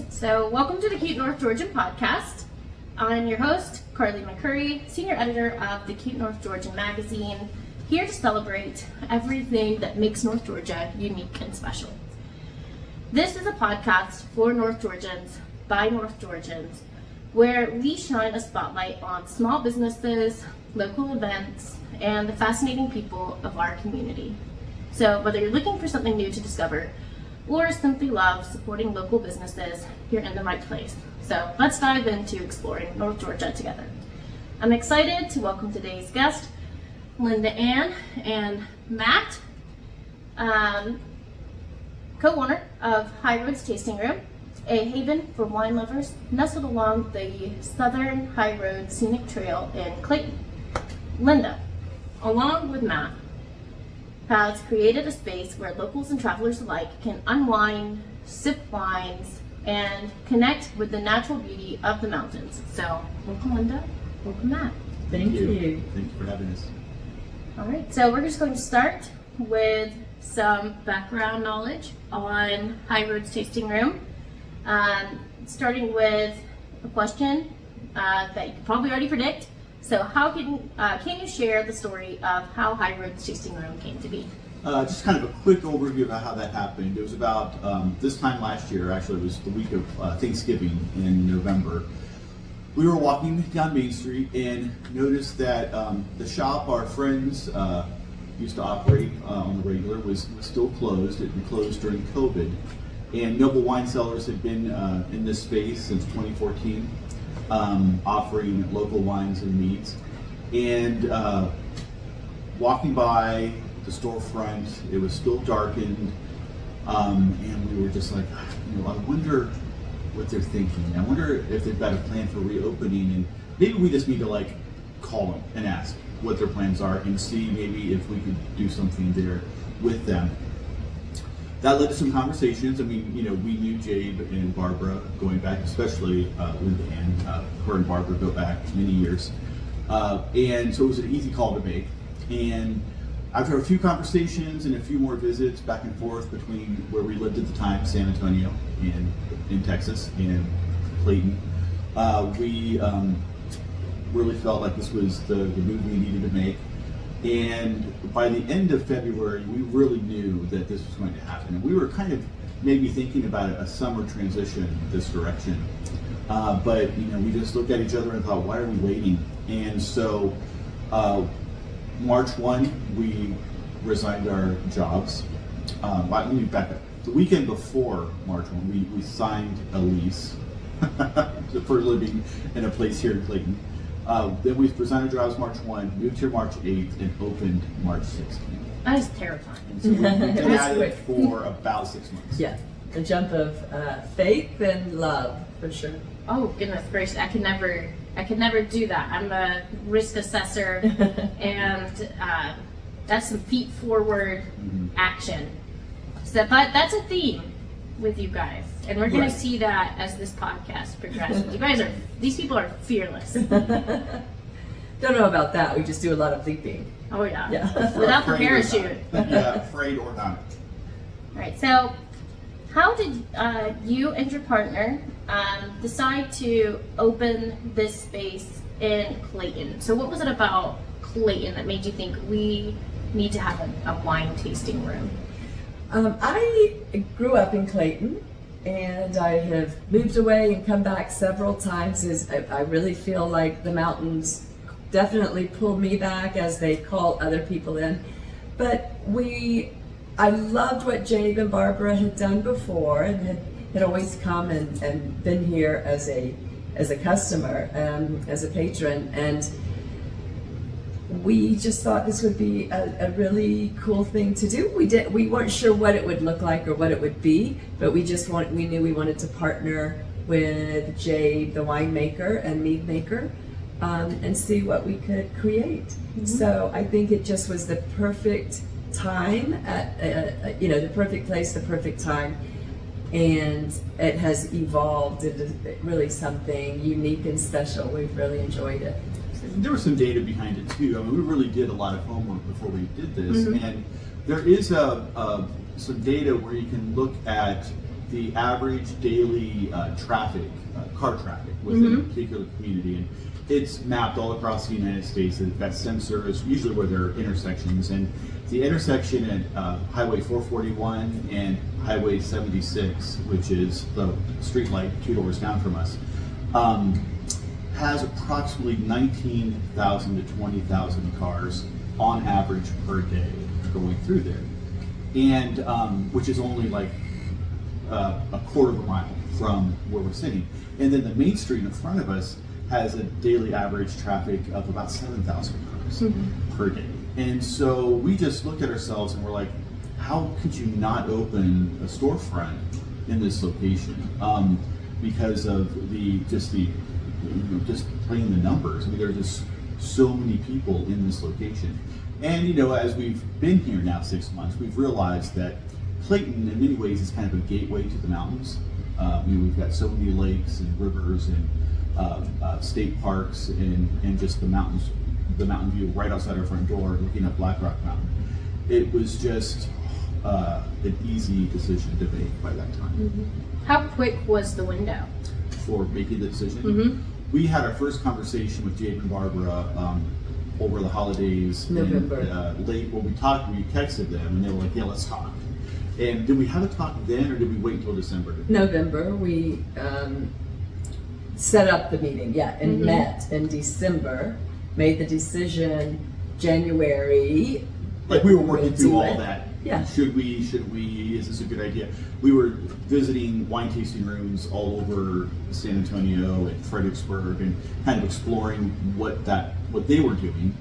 So, welcome to the Cute North Georgian Podcast. I'm your host, Carly McCurry, Senior Editor of the Cute North Georgian magazine, here to celebrate everything that makes North Georgia unique and special. This is a podcast for North Georgians, by North Georgians, where we shine a spotlight on small businesses, local events, and the fascinating people of our community. So whether you're looking for something new to discover or simply love supporting local businesses, you're in the right place. So let's dive into exploring North Georgia together. I'm excited to welcome today's guest, Lynda Ann and Matt, co-owner of Highroads Tasting Room, a haven for wine lovers nestled along the southern Highroads Scenic Trail in Clayton. Lynda, along with Matt, has created a space where locals and travelers alike can unwind, sip wines, and connect with the natural beauty of the mountains. So, welcome Lynda, welcome Matt. Thank you. Thank you for having us. All right, so we're just going to start with some background knowledge on Highroads Tasting Room. Starting with a question that you can probably already predict. So how can you share the story of how Highroads Tasting Room came to be? Just kind of a quick overview about how that happened. It was about this time last year, actually it was the week of Thanksgiving in November. We were walking down Main Street and noticed that the shop our friends used to operate on the regular was still closed. It had been closed during COVID. And Noble Wine Cellars had been in this space since 2014. Offering local wines and meads, and walking by the storefront, it was still darkened, and we were just like, I wonder what they're thinking. I wonder if they've got a plan for reopening, and maybe we just need to call them and ask what their plans are and see maybe if we could do something there with them. That led to some conversations. I mean, we knew Jabe and Barbara going back, especially Lynda Ann. Her and Barbara go back many years. And so it was an easy call to make. And after a few conversations and a few more visits back and forth between where we lived at the time, San Antonio, and in Texas, and Clayton, we really felt like this was the move we needed to make. And by the end of February, we really knew that this was going to happen. And we were kind of maybe thinking about a summer transition this direction. But we just looked at each other and thought, why are we waiting? And so March 1, we resigned our jobs. Let me back up. The weekend before March 1, we signed a lease for living in a place here in Clayton. Then we resigned our jobs March 1, moved here March 8th, and opened March 16th. That is terrifying. And so we've been at it for about 6 months. Yeah, a jump of faith and love, for sure. Oh goodness gracious, I could never do that. I'm a risk assessor, and that's some feet forward action. So, but that's a theme with you guys, and we're going to see that as this podcast progresses. These people are fearless. Don't know about that. We just do a lot of leaping. Oh yeah. Without the parachute. Yeah, afraid or not. All right. So, how did you and your partner decide to open this space in Clayton? So, what was it about Clayton that made you think we need to have a wine tasting room? I grew up in Clayton, and I have moved away and come back several times. I really feel like the mountains definitely pulled me back as they call other people in. But I loved what Jabe and Barbara had done before, and had always come and been here as a customer, as a patron, and we just thought this would be a really cool thing to do. We weren't sure what it would look like or what it would be, but we knew we wanted to partner with Jabe, the winemaker and mead maker, and see what we could create. Mm-hmm. So I think it just was the perfect time, the perfect place, the perfect time, and it has evolved into really something unique and special. We've really enjoyed it. There was some data behind it too. I mean, we really did a lot of homework before we did this, and there is some data where you can look at the average daily traffic, car traffic within a particular community, and it's mapped all across the United States. They've got sensors, usually where there are intersections, and the intersection at Highway 441 and Highway 76, which is the street light 2 doors down from us, has approximately 19,000 to 20,000 cars on average per day going through there, and which is only like a quarter of a mile from where we're sitting. And then the main street in front of us has a daily average traffic of about 7,000 cars per day. And so we just looked at ourselves and we're like, how could you not open a storefront in this location? Because of just playing the numbers. I mean, there are just so many people in this location. And as we've been here now 6 months, we've realized that Clayton, in many ways, is kind of a gateway to the mountains. We've got so many lakes and rivers and state parks and just the mountains, the mountain view right outside our front door, looking up Black Rock Mountain. It was just an easy decision to make by that time. How quick was the window for making the decision? We had our first conversation with Jade and Barbara over the holidays. November. And, late when we talked, we texted them and they were like, yeah, let's talk. And did we have a talk then, or did we wait until December? November. We set up the meeting, and met in December, made the decision January. Like we were working through all that. Yeah. Should we, is this a good idea? We were visiting wine tasting rooms all over San Antonio and Fredericksburg and kind of exploring what they were doing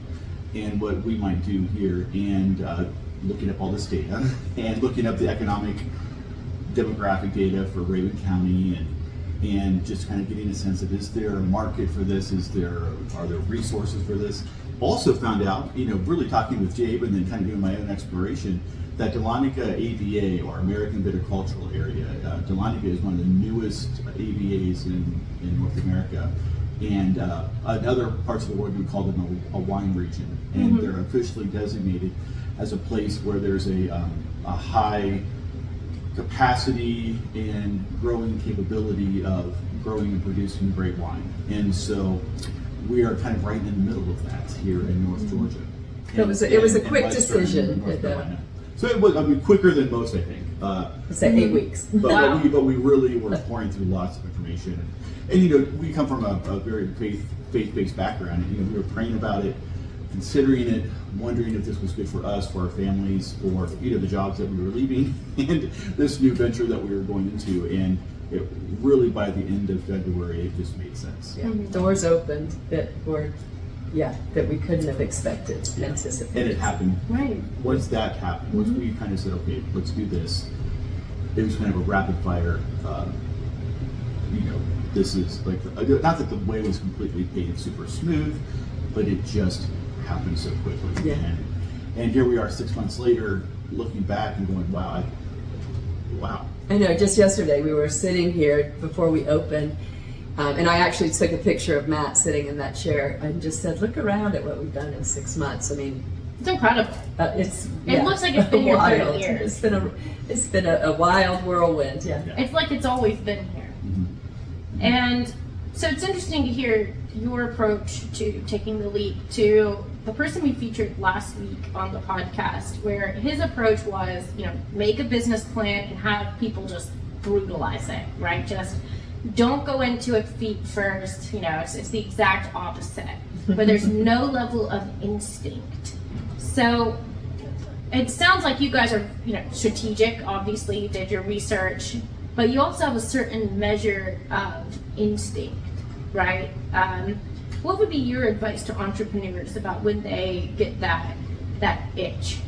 and what we might do here, and looking up all this data and looking up the economic demographic data for Raven County and just kind of getting a sense of, is there a market for this? Are there resources for this? Also found out, really talking with Jabe and then kind of doing my own exploration, that Dahlonega AVA, or American Viticultural Area, Dahlonega is one of the newest AVAs in North America. And in other parts of the world, we call them a wine region. And they're officially designated as a place where there's a high capacity and growing capability of growing and producing great wine. And so we are kind of right in the middle of that here in North Georgia. It was a quick decision. So it was, quicker than most, I think. Say 8 weeks. But we really were pouring through lots of information. And we come from a very faith-based background. And, we were praying about it, considering it, wondering if this was good for us, for our families, for the jobs that we were leaving, and this new venture that we were going into. And it really, by the end of February, it just made sense. Yeah. Doors opened that we couldn't have anticipated. And it happened. Right. Once that happened, once we kind of said, okay, let's do this, it was kind of a rapid fire. This is like, not that the way was completely paved super smooth, but it just happened so quickly. Yeah. And here we are 6 months later, looking back and going, wow. I know, just yesterday we were sitting here before we opened, and I actually took a picture of Matt sitting in that chair and just said, look around at what we've done in 6 months. I mean, it's incredible. It looks like it's been here 30 years. It's been a wild whirlwind. Yeah. It's like it's always been here. And so it's interesting to hear your approach to taking the leap to the person we featured last week on the podcast, where his approach was, make a business plan and have people just brutalize it, right? Just don't go into it feet first. It's the exact opposite, where there's no level of instinct. So it sounds like you guys are, strategic. Obviously, you did your research, but you also have a certain measure of instinct, right? What would be your advice to entrepreneurs about when they get that itch?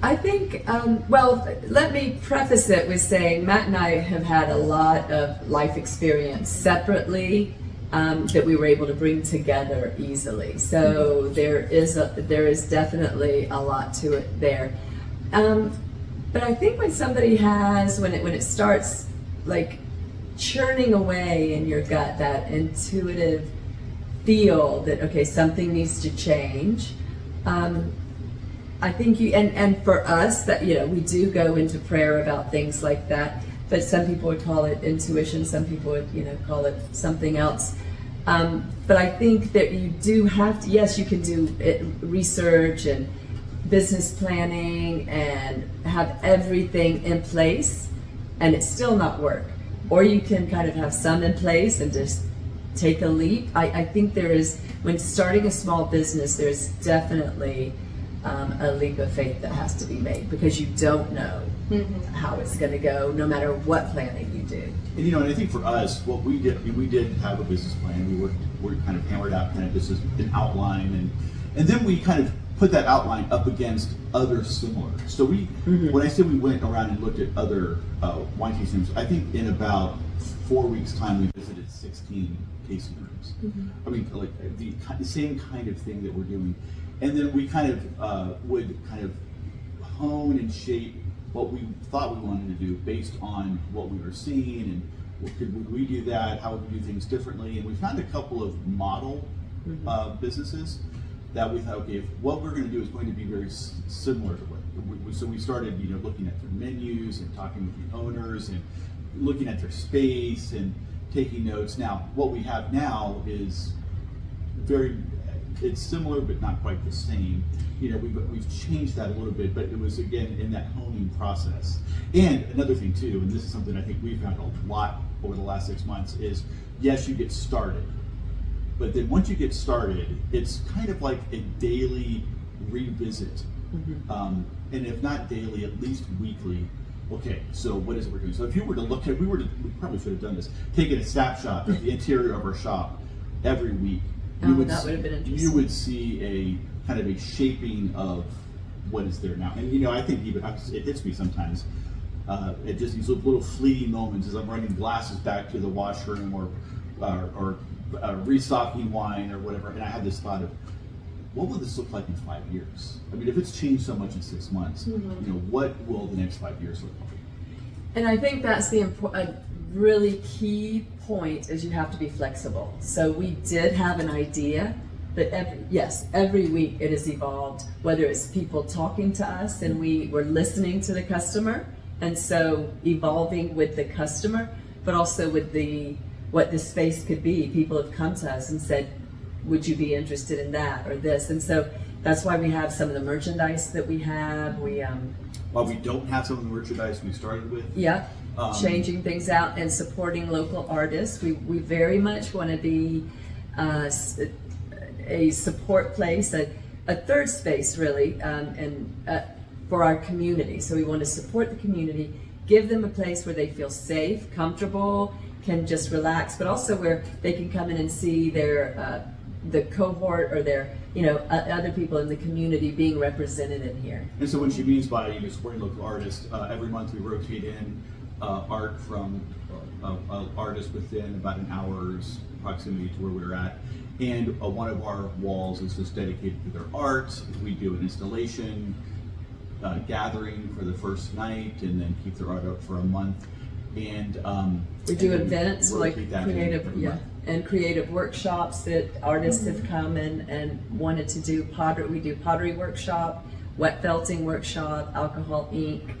I think, let me preface it with saying Matt and I have had a lot of life experience separately that we were able to bring together easily. So there is definitely a lot to it there. But I think when somebody has, when it starts like churning away in your gut, that intuitive feel that, okay, something needs to change. I think and for us that, we do go into prayer about things like that. but some people would call it intuition, some people would, call it something else. But I think that you do have to, yes, you can do research and business planning and have everything in place and it still not work. Or you can kind of have some in place and just take a leap. I think there is, when starting a small business, there's definitely a leap of faith that has to be made because you don't know how it's going to go, no matter what planning you do. And and I think for us, what we did have a business plan. We kind of hammered out kind of this as an outline, and then we kind of put that outline up against other similar. So when I say we went around and looked at other wine tasting rooms, I think in about 4 weeks' time we visited 16 tasting rooms. I mean, like the same kind of thing that we're doing, and then we kind of would kind of hone and shape what we thought we wanted to do based on what we were seeing and would we do that, how would we do things differently, and we found a couple of model businesses that we thought, okay, if what we're going to do is going to be very similar to what so we started looking at their menus and talking with the owners and looking at their space and taking notes. Now what we have now is it's similar but not quite the same. We've changed that a little bit, but it was again in that honing process. And another thing too, and this is something I think we found a lot over the last 6 months, is yes, you get started, but then once you get started, it's kind of like a daily revisit. And if not daily, at least weekly. Okay, so what is it we're doing? So if you were to look at, we probably should have done this, taken a snapshot of the interior of our shop every week. That would have been interesting. You would see a kind of a shaping of what is there now. And I think even it hits me sometimes. It just these little fleeting moments as I'm running glasses back to the washroom or restocking wine or whatever, and I had this thought of, what will this look like in 5 years? I mean, if it's changed so much in 6 months, what will the next 5 years look like? And I think that's the really key point is you have to be flexible. So we did have an idea, but every week it has evolved, whether it's people talking to us and we were listening to the customer, and so evolving with the customer, but also with what the space could be. People have come to us and said, would you be interested in that or this? And so that's why we have some of the merchandise that we have. While we don't have some of the merchandise we started with. Yeah, changing things out and supporting local artists. We very much want to be a support place, a third space really, for our community. So we want to support the community, give them a place where they feel safe, comfortable, can just relax, but also where they can come in and see their the cohort or their other people in the community being represented in here. And so when she means by supporting local artists, every month we rotate in art from artists within about an hour's proximity to where we're at. And one of our walls is just dedicated to their art. We do an installation, gathering for the first night, and then keep their art up for a month. And we do events like creative workshops that artists have come and wanted to do. We do pottery workshop, wet felting workshop, alcohol ink,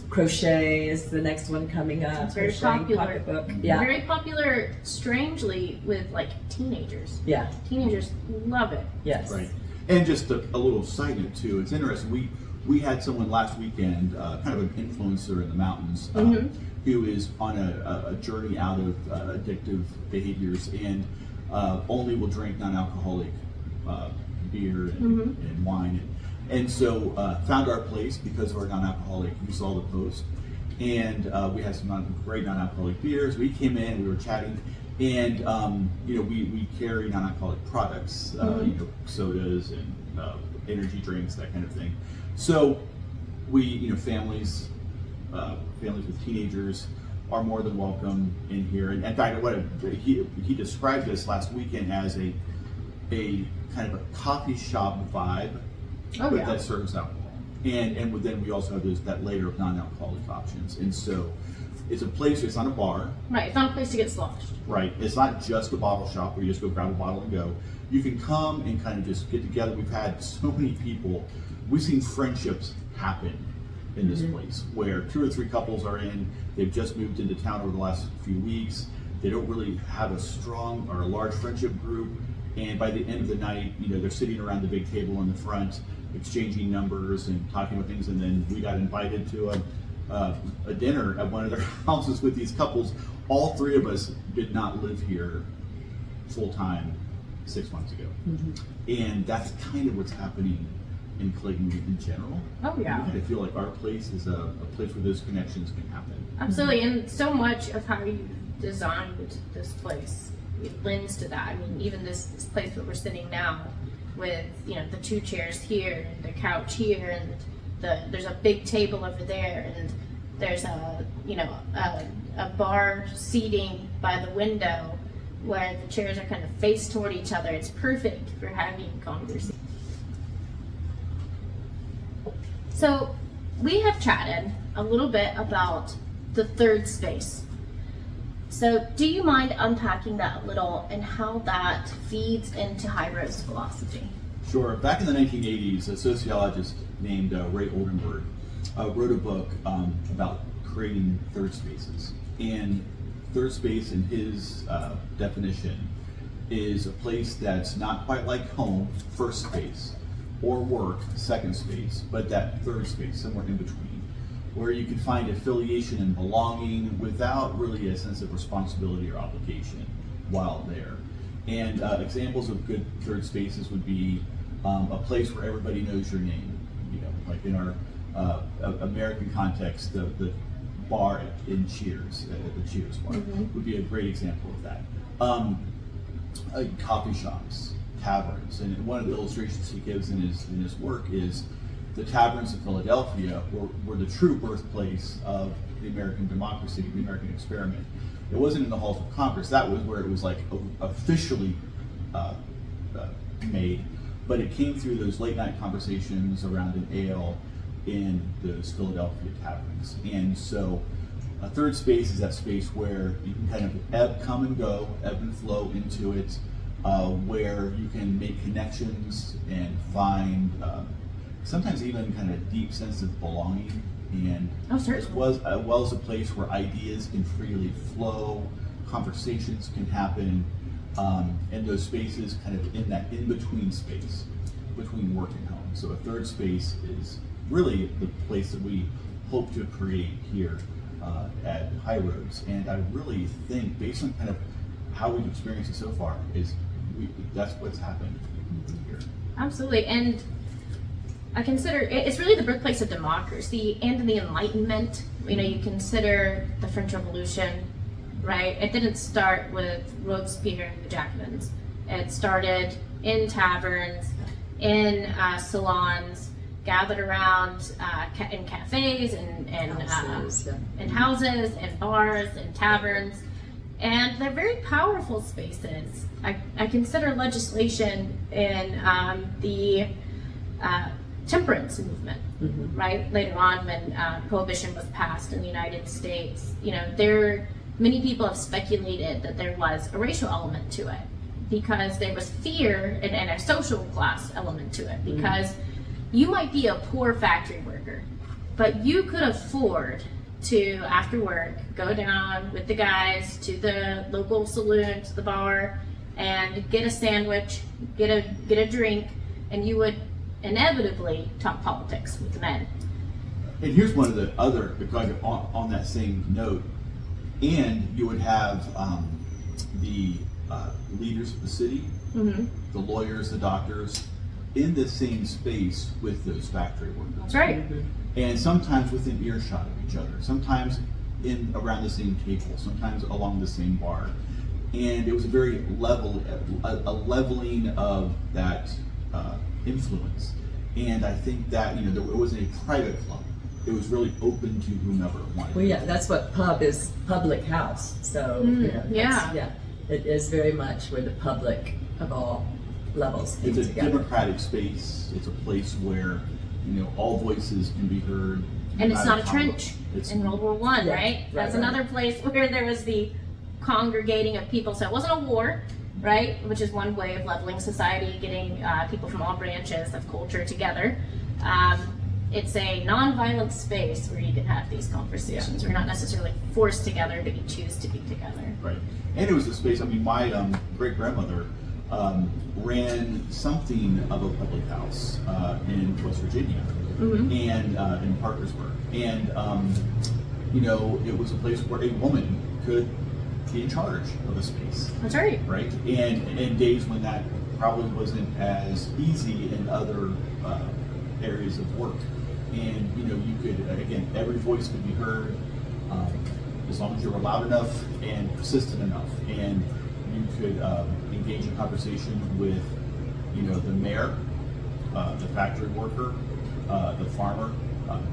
crochet is the next one coming up. It's very popular. Pocketbook. Yeah. Very popular, strangely, with like teenagers. Yeah. Teenagers love it. Yes. Right. And just a little side note too, it's interesting. We had someone last weekend, kind of an influencer in the mountains, who is on a journey out of addictive behaviors and only will drink non-alcoholic beer and wine. And so found our place because we're non-alcoholic. You saw the post. And we had some great non-alcoholic beers. We came in, we were chatting, and we carry non-alcoholic products, sodas and energy drinks, that kind of thing. So we, families with teenagers are more than welcome in here. And in fact, he described this last weekend as a kind of a coffee shop vibe, that serves alcohol. And then we also have that layer of non-alcoholic options. And so it's a place, it's not a bar. Right, it's not a place to get sloshed. Right, it's not just a bottle shop where you just go grab a bottle and go. You can come and kind of just get together. We've had so many people, we've seen friendships happen in this place, where 2 or 3 couples are in. They've just moved into town over the last few weeks. They don't really have a strong or a large friendship group, and by the end of the night, they're sitting around the big table in the front, exchanging numbers and talking about things. And then we got invited to a dinner at one of their houses with these couples. All 3 of us did not live here full time 6 months ago, and that's kind of what's happening in Clayton in general. Oh yeah. I feel like our place is a place where those connections can happen. Absolutely, and so much of how you designed this place lends to that. I mean, even this place where we're sitting now, with the 2 chairs here and the couch here, and there's a big table over there, and there's a bar seating by the window where the chairs are kind of faced toward each other. It's perfect for having conversation. So we have chatted a little bit about the third space. So do you mind unpacking that a little and how that feeds into Highroads philosophy? Sure. Back in the 1980s, a sociologist named Ray Oldenburg wrote a book about creating third spaces. And third space, in his definition, is a place that's not quite like home, first space, or work, second space, but that third space, somewhere in between, where you can find affiliation and belonging without really a sense of responsibility or obligation while there. And examples of good third spaces would be a place where everybody knows your name. Like in our American context, the bar in Cheers, the Cheers bar, would be a great example of that. Coffee shops, taverns, and one of the illustrations he gives in his work is the taverns in Philadelphia were the true birthplace of the American democracy, the American experiment. It wasn't in the halls of Congress. That was where it was like officially made, but it came through those late night conversations around an ale in those Philadelphia taverns. And so a third space is that space where you can kind of come and go, ebb and flow into it, where you can make connections and find sometimes even kind of a deep sense of belonging, and as well as a place where ideas can freely flow, conversations can happen, and those spaces kind of in that in-between space between work and home. So a third space is really the place that we hope to create here at Highroads, and I really think, based on kind of how we've experienced it so far, that's what's happened here. Absolutely, and I consider it's really the birthplace of democracy and the Enlightenment. You consider the French Revolution, right? It didn't start with Robespierre and the Jacobins. It started in taverns, in salons, gathered around in cafes and houses and bars and taverns, and they're very powerful spaces. I consider legislation in the temperance movement, right? Later on, when prohibition was passed in the United States, many people have speculated that there was a racial element to it, because there was fear and a social class element to it, because you might be a poor factory worker, but you could afford to, after work, go down with the guys to the local saloon, to the bar, and get a sandwich, get a drink, and you would inevitably talk politics with the men. And here's one of the other, on that same note, and you would have the leaders of the city, the lawyers, the doctors, in the same space with those factory workers. That's right. And sometimes within earshot of each other, sometimes around the same table, sometimes along the same bar. And it was a very leveling of that influence. And I think that, it wasn't a private club. It was really open to whomever wanted. Well, yeah, that's what pub is, public house. So, it is very much where the public of all levels came together. It's a democratic space. It's a place where, all voices can be heard. And it's not a trench in World War I, right? That's another place where there was the congregating of people. So it wasn't a war, right? Which is one way of leveling society, getting people from all branches of culture together. it's a non-violent space where you can have these conversations. We're not necessarily forced together, but you choose to be together. Right. And it was a space, I mean, my great-grandmother ran something of a public house in West Virginia and in Parkersburg. And, you know, it was a place where a woman could be in charge of a space. That's right. Right? And in days when that probably wasn't as easy in other areas of work. And, you know, you could, again, every voice could be heard as long as you were loud enough and persistent enough. And you could engage in conversation with, you know, the mayor, the factory worker, the farmer,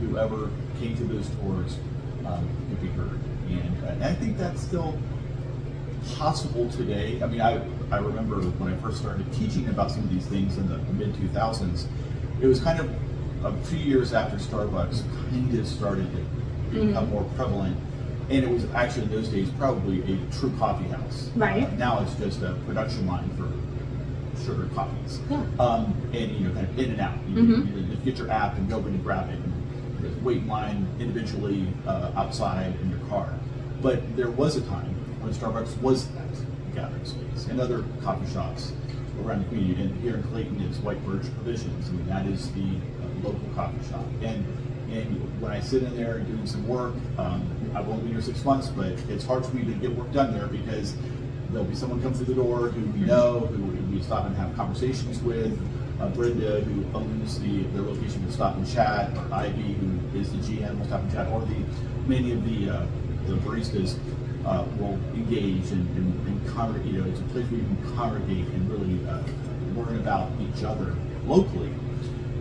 whoever came to those tours could be heard. And I think that's still possible today. I mean, I remember when I first started teaching about some of these things in the mid-2000s, it was kind of a few years after Starbucks kind of started to become more prevalent. And it was actually in those days probably a true coffee house. Right. Now it's just a production line for sugar coffees. Yeah. And, you know, kind of in and out. You get your app and go in and grab it and wait in line individually outside in your car. But there was a time when Starbucks was that gathering space, and other coffee shops around the community. And here in Clayton, it's White Birch Provisions. I mean, that is the local coffee shop. And when I sit in there doing some work, I've only been here 6 months, but it's hard for me to get work done there because there'll be someone come through the door who we know, who we stop and have conversations with. Brenda, who owns the location, will stop and chat, or Ivy, who is the GM, will stop and chat, or many of the baristas will engage and congregate. You know, it's a place where you can congregate and really learn about each other locally.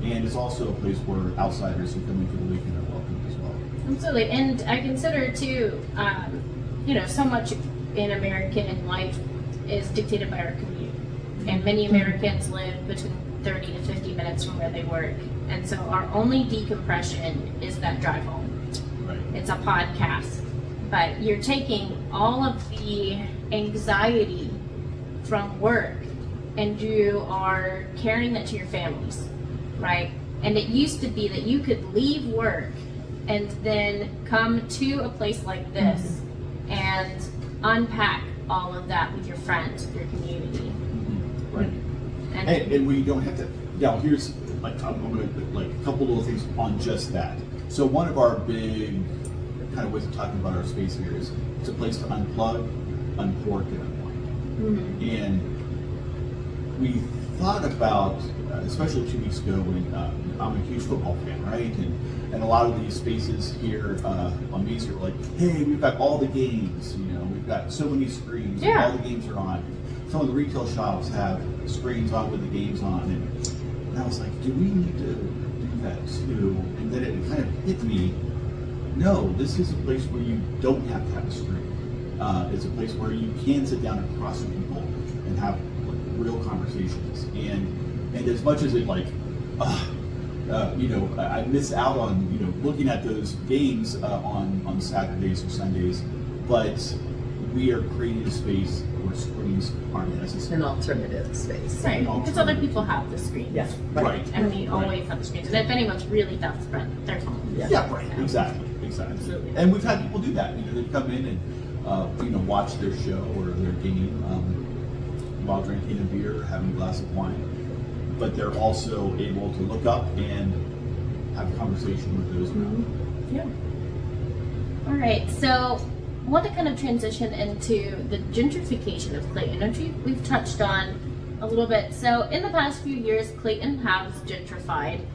And it's also a place where outsiders who come into the weekend are welcome as well. Absolutely. And I consider too, you know, so much in American life is dictated by our commute. And many Americans live between 30 to 50 minutes from where they work. And so our only decompression is that drive home. Right. It's a podcast. But you're taking all of the anxiety from work and you are carrying that to your families, right? And it used to be that you could leave work and then come to a place like this and unpack all of that with your friends, your community. Right. And we don't have to. Now, here's like I'm going to like a couple little things on just that. So one of our big kind of ways of talking about our space here is it's a place to unplug, uncork, and unwind. And we thought about, especially 2 weeks ago when I'm a huge football fan, right? And a lot of these spaces here on Main Street were like, hey, we've got all the games, you know, we've got so many screens, all the games are on. Some of the retail shops have screens on with the games on, and I was like, do we need to do that too? And then it kind of hit me, no, this is a place where you don't have to have a screen. It's a place where you can sit down across from people and have real conversations. And as much as it like, you know, I miss out on, you know, looking at those games on Saturdays or Sundays, but we are creating a space where screens aren't necessary. An alternative space. Right, because other people have the screens. Yeah. Right. And we always have the screens. And if anyone's really desperate, they're home. Yeah, right. Exactly. Absolutely. And we've had people do that. You know, they've come in and you know, watch their show or their game while drinking a beer or having a glass of wine. But they're also able to look up and have a conversation with those around. Yeah. All right. So I want to kind of transition into the gentrification of Clayton, which we've touched on a little bit. So in the past few years, Clayton has gentrified.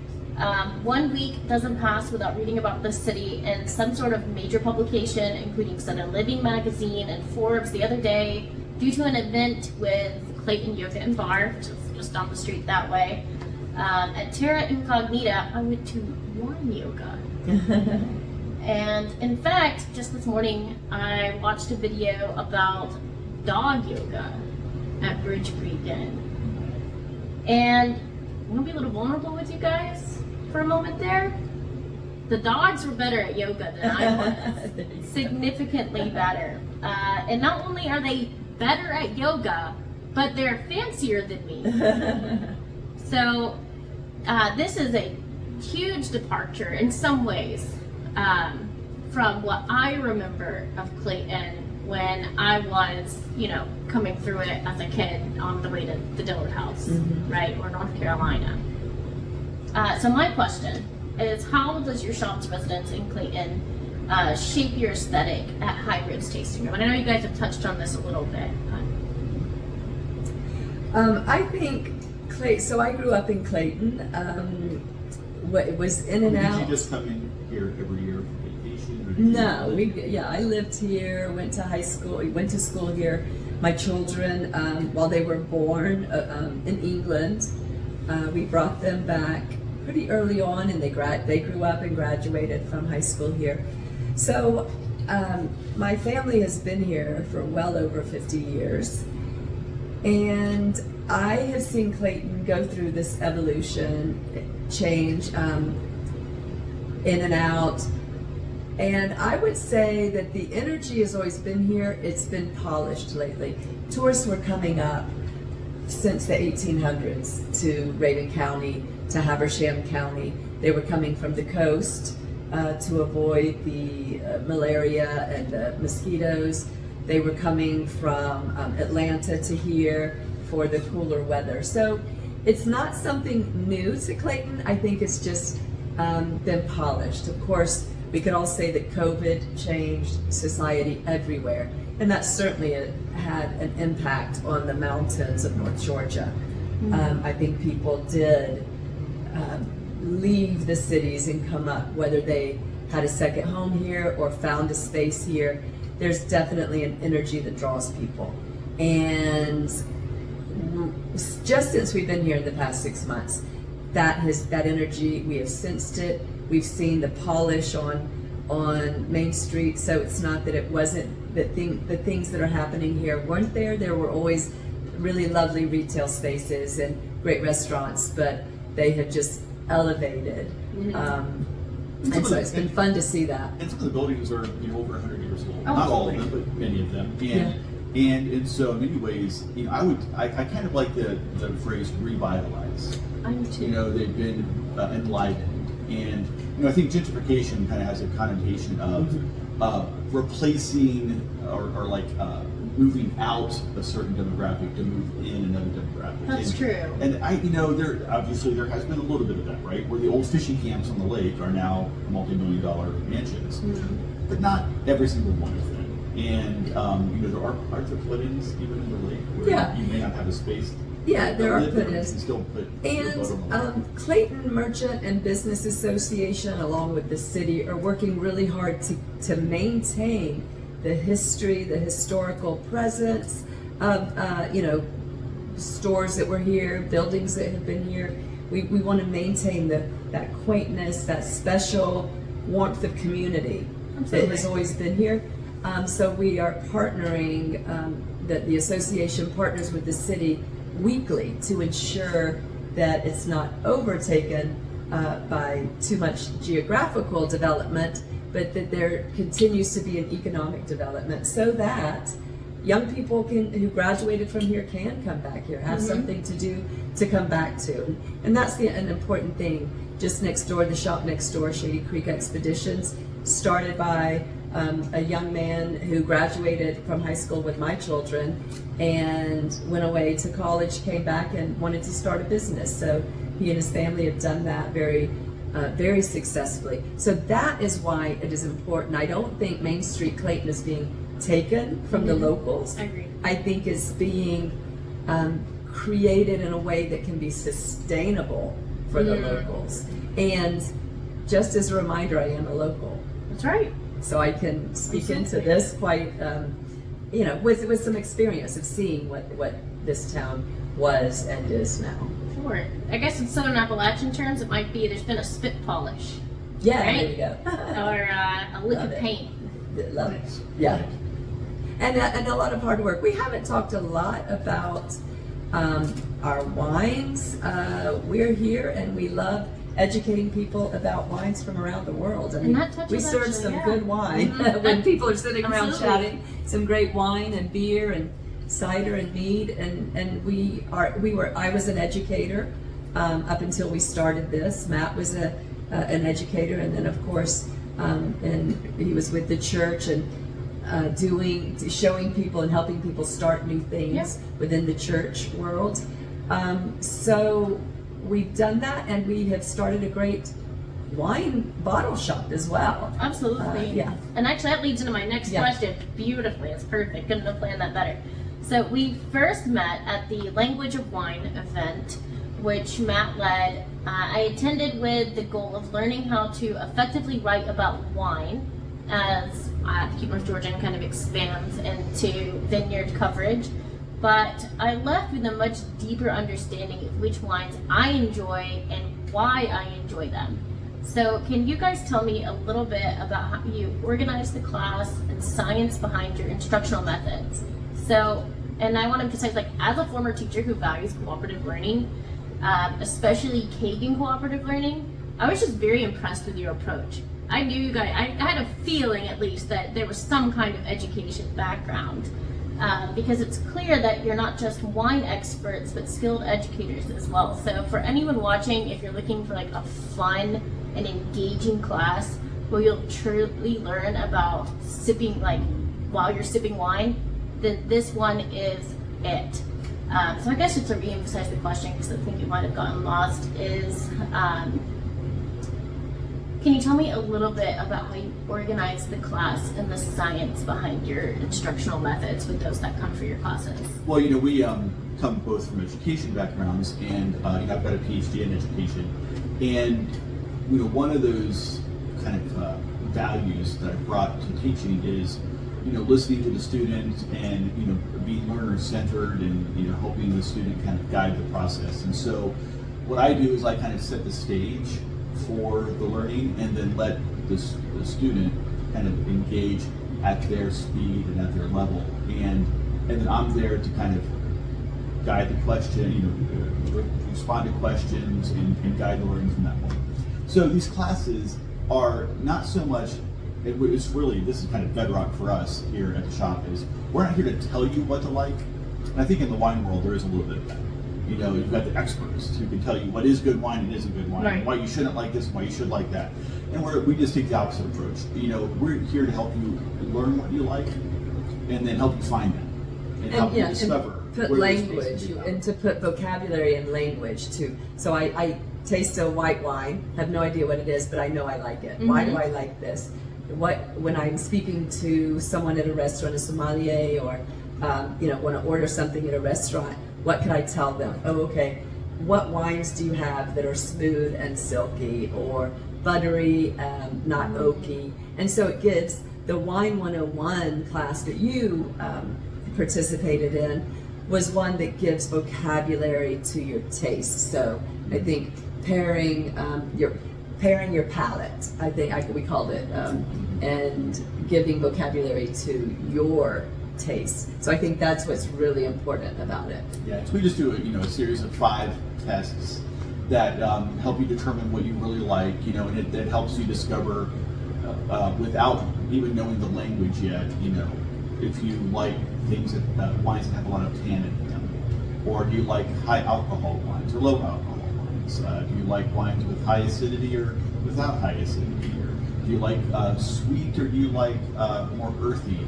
1 week doesn't pass without reading about the city in some sort of major publication, including Sunday Living magazine and Forbes the other day, due to an event with Clayton Yoga and Bar, which is just down the street that way. At Terra Incognita, I went to wine yoga. And in fact, just this morning, I watched a video about dog yoga at Bridge Creek Inn. And I'm gonna be a little vulnerable with you guys for a moment there. The dogs were better at yoga than I was. Significantly better. And not only are they better at yoga, but they're fancier than me. So this is a huge departure in some ways from what I remember of Clayton when I was, coming through it as a kid on the way to the Dillard House, right, or North Carolina. So my question is, how does your shop's residence in Clayton shape your aesthetic at Highroads Tasting Room? And I know you guys have touched on this a little bit. I think so I grew up in Clayton. It was in and out. Did you just come in here every year for vacation? Or No, I lived here, went to school here. My children, while they were born in England, we brought them back pretty early on, and they grew up and graduated from high school here. So my family has been here for well over 50 years, and I have seen Clayton go through this evolution, change, in and out. And I would say that the energy has always been here. It's been polished lately. Tourists were coming up since the 1800s to Raven County, to Habersham County. They were coming from the coast to avoid the malaria and the mosquitoes. They were coming from Atlanta to here for the cooler weather. So it's not something new to Clayton. I think it's just been polished. Of course, we could all say that COVID changed society everywhere, and that certainly had an impact on the mountains of North Georgia. I think people did leave the cities and come up, whether they had a second home here or found a space here. There's definitely an energy that draws people. And just since we've been here in the past 6 months, that energy, we have sensed it. We've seen the polish on Main Street, so it's not that it wasn't, the things that are happening here weren't there. There were always really lovely retail spaces and great restaurants, but they have just elevated. And so it's been fun to see that. And some of the buildings are over 100 years old. Oh, not all of them, but many of them. And so in many ways, I kind of like the phrase revitalize. I do too. They've been enlivened. And I think gentrification kind of has a connotation of replacing or like moving out a certain demographic to move in another demographic. That's true. And there has been a little bit of that, right? Where the old fishing camps on the lake are now multi-million-dollar mansions, but not every single one of them. And there are put-ins even in the lake where you may not have a space. Yeah, there are put-ins. And Clayton Merchant and Business Association, along with the city, are working really hard to maintain the history, the historical presence of stores that were here, buildings that have been here. We want to maintain that quaintness, that special warmth of community that has always been here. So we are partnering, that the association partners with the city weekly to ensure that it's not overtaken by too much geographical development, but that there continues to be an economic development so that young people who graduated from here can come back here, have something to do to come back to. And that's an important thing. Just next door, the shop next door, Shady Creek Expeditions, started by a young man who graduated from high school with my children and went away to college, came back and wanted to start a business. So he and his family have done that very successfully. So that is why it is important. I don't think Main Street Clayton is being taken from the locals. I agree. I think it's being created in a way that can be sustainable for the locals. And just as a reminder, I am a local. That's right. So I can speak into this quite, with some experience of seeing what this town was and is now. Sure. I guess in Southern Appalachian terms, it might be there's been a spit polish. Yeah, right? there you go. Or a lick of paint. Love it. Yeah. And a lot of hard work. We haven't talked a lot about our wines. We're here and we love educating people about wines from around the world. I mean, we serve some good wine when people are sitting around chatting. Some great wine and beer and cider and mead, and I was an educator up until we started this. Matt was an educator, and then of course, and he was with the church and showing people and helping people start new things within the church world. So we've done that, and we have started a great wine bottle shop as well. Absolutely. Yeah. And actually that leads into my next question beautifully. It's perfect. Couldn't have planned that better. So we first met at the Language of Wine event, which Matt led. I attended with the goal of learning how to effectively write about wine as Cute North Georgian kind of expands into vineyard coverage. But I left with a much deeper understanding of which wines I enjoy and why I enjoy them. So can you guys tell me a little bit about how you organize the class and science behind your instructional methods? So, and I want to emphasize, like, as a former teacher who values cooperative learning, especially Kagan cooperative learning, I was just very impressed with your approach. I knew you guys, I had a feeling at least that there was some kind of education background. Because it's clear that you're not just wine experts, but skilled educators as well. So for anyone watching, if you're looking for like a fun and engaging class where you'll truly learn about sipping, like while you're sipping wine, then this one is it. So I guess just to re-emphasize the question, because I think it might have gotten lost, is can you tell me a little bit about how you organize the class and the science behind your instructional methods with those that come for your classes? Well, we come both from education backgrounds, and I've got a PhD in education, and one of those kind of values that I brought to teaching is listening to the student and being learner-centered and helping the student kind of guide the process. And so what I do is I kind of set the stage for the learning, and then let the student kind of engage at their speed and at their level, and then I'm there to kind of guide the question, respond to questions, and guide the learning from that point. So these classes are not so much, it's really, this is kind of bedrock for us here at the shop, is we're not here to tell you what to like. And I think in the wine world there is a little bit of that. You've got the experts who can tell you what is good wine and isn't good wine, right, why you shouldn't like this and why you should like that. And we just take the opposite approach. We're here to help you learn what you like, and then help you find that, and help you discover. And put language, and to put vocabulary and language too. So I taste a white wine, have no idea what it is, but I know I like it. Mm-hmm. Why do I like this? When I'm speaking to someone at a restaurant, a sommelier, or want to order something at a restaurant, what can I tell them? Oh, okay, what wines do you have that are smooth and silky, or buttery, not oaky? And so it gives the Wine 101 class that you participated in was one that gives vocabulary to your taste. So I think pairing your palate, I think we called it, and giving vocabulary to your taste. So I think that's what's really important about it. Yeah, so we just do a series of 5 tests that help you determine what you really like, and it helps you discover without even knowing the language yet, if you like things that wines that have a lot of tannin in them, or do you like high alcohol wines or low alcohol wines? Do you like wines with high acidity or without high acidity? Or do you like sweet, or do you like more earthy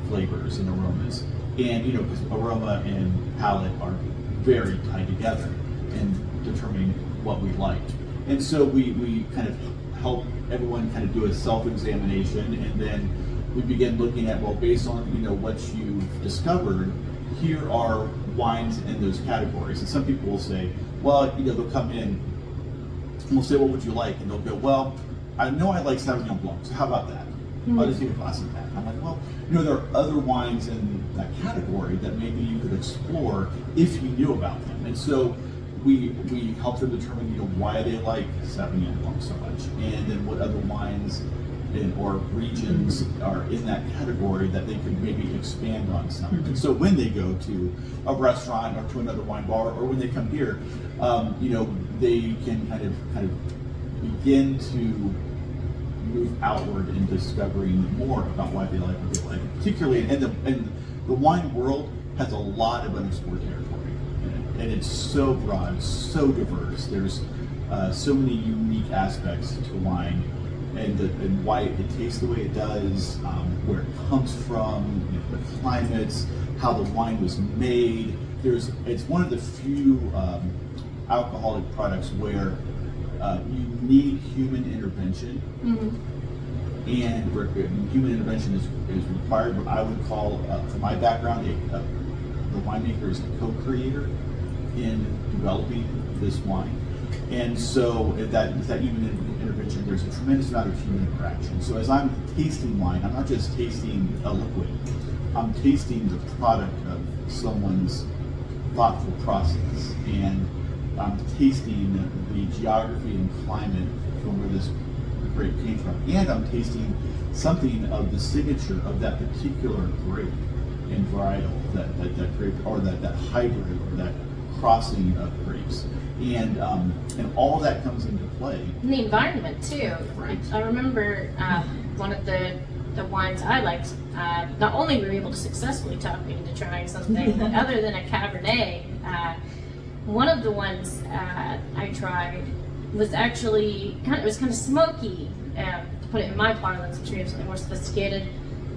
flavors and aromas? And because aroma and palate are very tied together in determining what we like. And so we kind of help everyone kind of do a self-examination, and then we begin looking at, well, based on what you've discovered, here are wines in those categories. And some people will say, well, they'll come in and we'll say, what would you like? And they'll go, well, I know I like Sauvignon Blanc, so how about that? I'll just take a glass of that. I'm like, well, there are other wines in that category that maybe you could explore if you knew about them. And so we help them determine, why they like Sauvignon Blanc so much, and then what other wines or regions are in that category that they could maybe expand on some. And so when they go to a restaurant or to another wine bar, or when they come here, they can kind of begin to move outward in discovering more about why they like what they like. Particularly, and the wine world has a lot of unexplored territory in it, and it's so broad, so diverse. There's so many unique aspects to wine, and why it tastes the way it does, where it comes from, the climates, how the wine was made. It's one of the few alcoholic products where you need human intervention, and where human intervention is required. What I would call, from my background, the winemaker is a co-creator in developing this wine. And so that human intervention, there's a tremendous amount of human interaction. So as I'm tasting wine, I'm not just tasting a liquid, I'm tasting the product of someone's thoughtful process. And I'm tasting the geography and climate from where this grape came from. And I'm tasting something of the signature of that particular grape and varietal, that grape, or that hybrid, or that crossing of grapes. And all that comes into play. And the environment too. Right. I remember one of the wines I liked, not only were we able to successfully talk me into trying something other than a Cabernet, one of the ones I tried was actually kind of smoky, to put it in my parlance. I'm sure you have something more sophisticated.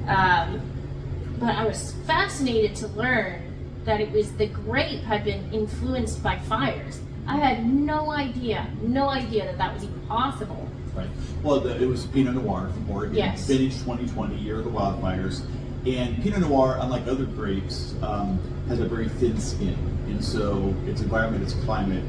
But I was fascinated to learn that it was the grape had been influenced by fires. I had no idea that was even possible. Right. Well, it was Pinot Noir from Oregon, Yes. vintage 2020, year of the wildfires. And Pinot Noir, unlike other grapes, has a very thin skin. And so its environment, its climate,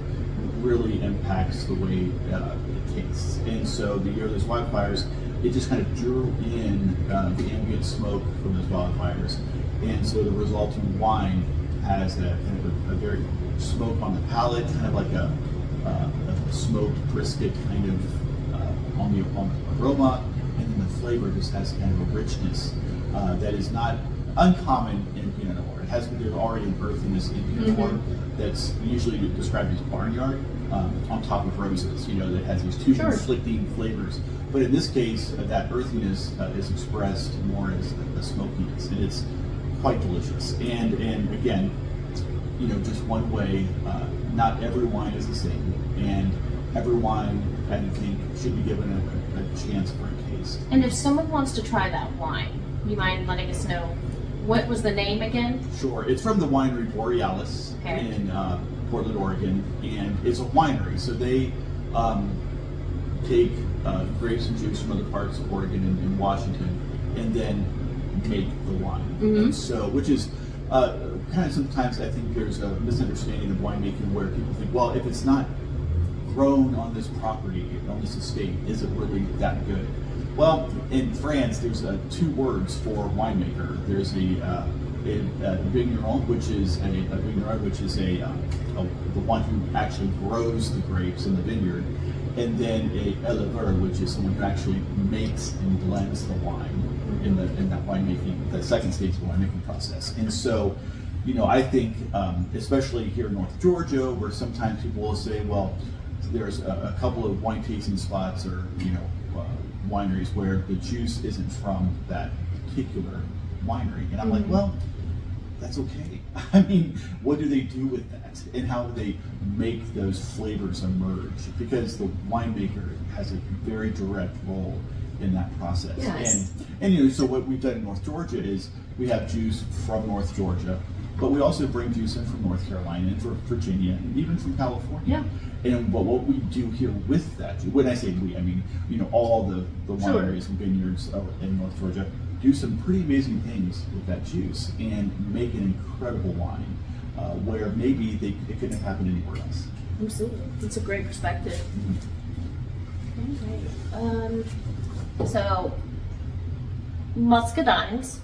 really impacts the way it tastes. And so the year of those wildfires, it just kind of drew in the ambient smoke from those wildfires. And so the resulting wine has a kind of a very smoke on the palate, kind of like a smoked brisket kind of on the aroma, and then the flavor just has kind of a richness that is not uncommon in Pinot Noir. There's already an earthiness in Pinot Noir that's usually described as barnyard, on top of roses, that has these two conflicting flavors. But in this case, that earthiness is expressed more as a smokiness, and it's quite delicious. And again, just one way, not every wine is the same, and every wine, I think, should be given a chance for a taste. And if someone wants to try that wine, you mind letting us know what was the name again? Sure. It's from the winery Borealis in Portland, Oregon, and it's a winery. So they take grapes and juice from other parts of Oregon and Washington, and then make the wine. And so, which is kind of sometimes I think there's a misunderstanding of winemaking where people think, well, if it's not grown on this property, on this estate, is it really that good? Well, in France, there's two words for winemaker. There's a vigneron, which is the one who actually grows the grapes in the vineyard, and then a éleveur, which is someone who actually makes and blends the wine in that winemaking, that second stage of the winemaking process. And so, I think, especially here in North Georgia, where sometimes people will say, well, there's a couple of wine tasting spots or wineries where the juice isn't from that particular winery, and I'm like, well, that's okay. I mean, what do they do with that, and how do they make those flavors emerge? Because the winemaker has a very direct role in that process. Yes. And so what we've done in North Georgia is we have juice from North Georgia, but we also bring juice in from North Carolina and from Virginia and even from California. And what we do here with that, when I say we, I mean all the wineries and vineyards in North Georgia do some pretty amazing things with that juice and make an incredible wine where maybe it couldn't have happened anywhere else. Absolutely, it's a great perspective. Okay. So muscadines.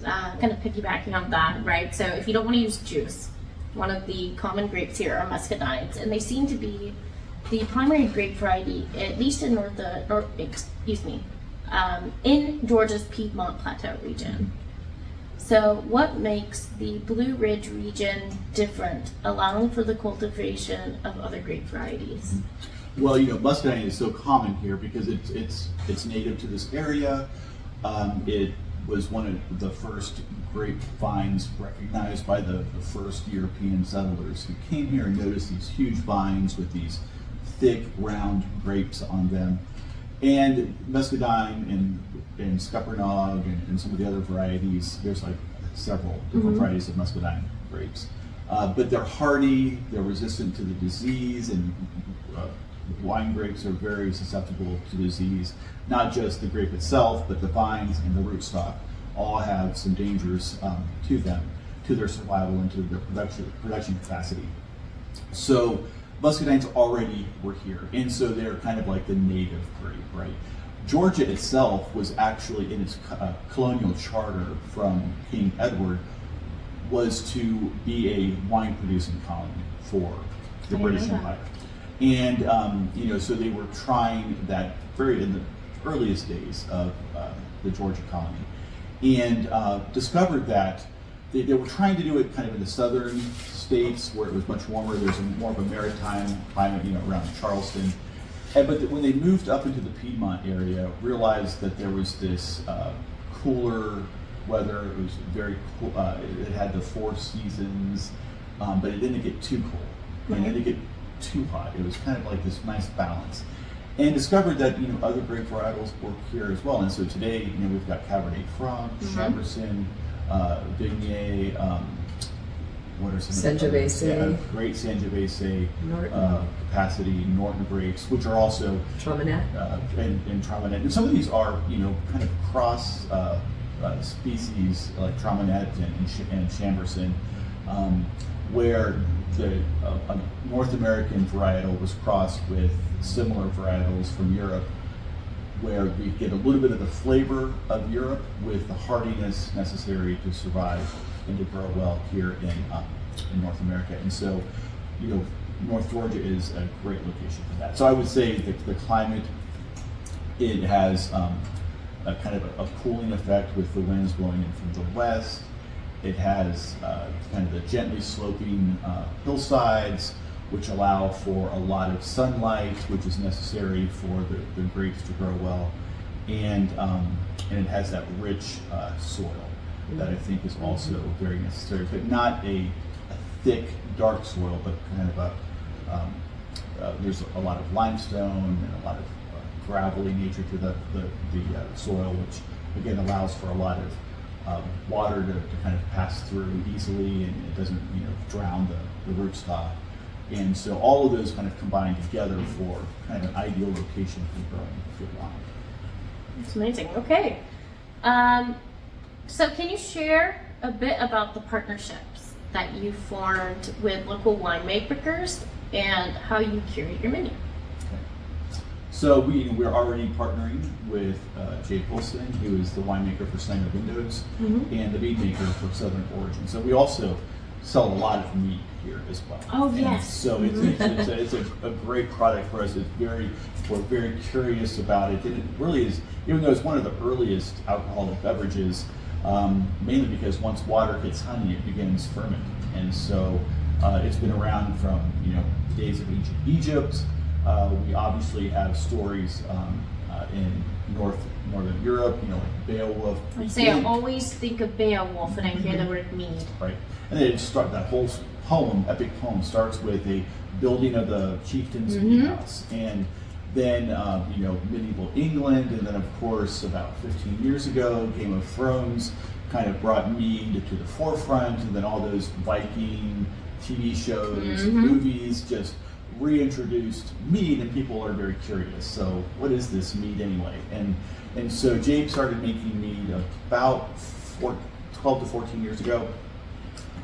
Kind of piggybacking on that, right? So if you don't want to use juice, one of the common grapes here are muscadines, and they seem to be the primary grape variety, at least in in Georgia's Piedmont Plateau region. So what makes the Blue Ridge region different, allowing for the cultivation of other grape varieties? Well, muscadine is so common here because it's native to this area. It was one of the first grapevines recognized by the first European settlers who came here and noticed these huge vines with these thick, round grapes on them. And muscadine and scuppernong and some of the other varieties, there's like several different varieties of muscadine grapes. But they're hardy, they're resistant to the disease, and wine grapes are very susceptible to disease. Not just the grape itself, but the vines and the rootstock all have some dangers to them, to their survival and to their production capacity. So muscadines already were here, and so they're kind of like the native grape, right? Georgia itself was actually in its colonial charter from King Edward was to be a wine producing colony for the British Empire. And so they were trying that very in the earliest days of the Georgia colony, and discovered that they were trying to do it kind of in the southern states where it was much warmer. There's more of a maritime climate, around Charleston. But when they moved up into the Piedmont area, realized that there was this cooler weather. It was very cool. It had the 4 seasons, but it didn't get too cold, and it didn't get too hot. It was kind of like this nice balance. And discovered that other grape varietals work here as well. And so today, we've got Cabernet Franc, Chambourcin, Viognier, what are some Sangiovese, great Sangiovese capacity, Norton grapes, which are also Traminette, and Traminette. And some of these are kind of cross species like Traminette and Chambourcin, where the North American varietal was crossed with similar varietals from Europe, where we get a little bit of the flavor of Europe with the hardiness necessary to survive and to grow well here in North America. And so, North Georgia is a great location for that. So I would say that the climate, it has a kind of a cooling effect with the winds blowing in from the west. It has kind of the gently sloping hillsides, which allow for a lot of sunlight, which is necessary for the grapes to grow well. And it has that rich soil that I think is also very necessary, but not a thick, dark soil, but kind of there's a lot of limestone and a lot of gravelly nature to the soil, which again allows for a lot of water to kind of pass through easily, and it doesn't drown the rootstock. And so all of those kind of combine together for kind of an ideal location for growing good wine. That's amazing. Okay. So can you share a bit about the partnerships that you formed with local winemakers and how you curate your menu? So we're already partnering with Jay Wilson, who is the winemaker for Sanger Windows, and the mead maker for Southern Origin. So we also sell a lot of mead here as well. Oh, yes. And so it's a great product for us. We're very curious about it. And it really is, even though it's one of the earliest alcoholic beverages, mainly because once water hits honey, it begins fermenting. And so it's been around from the days of ancient Egypt. We obviously have stories in Northern Europe, like Beowulf. I always think of Beowulf when I hear the word mead. Right. And then that whole poem, epic poem, starts with a building of the chieftain's mead house. And then, medieval England, and then of course about 15 years ago, Game of Thrones kind of brought mead to the forefront, and then all those Viking TV shows, movies just reintroduced mead, and people are very curious. So what is this mead anyway? And so James started making mead about 12 to 14 years ago,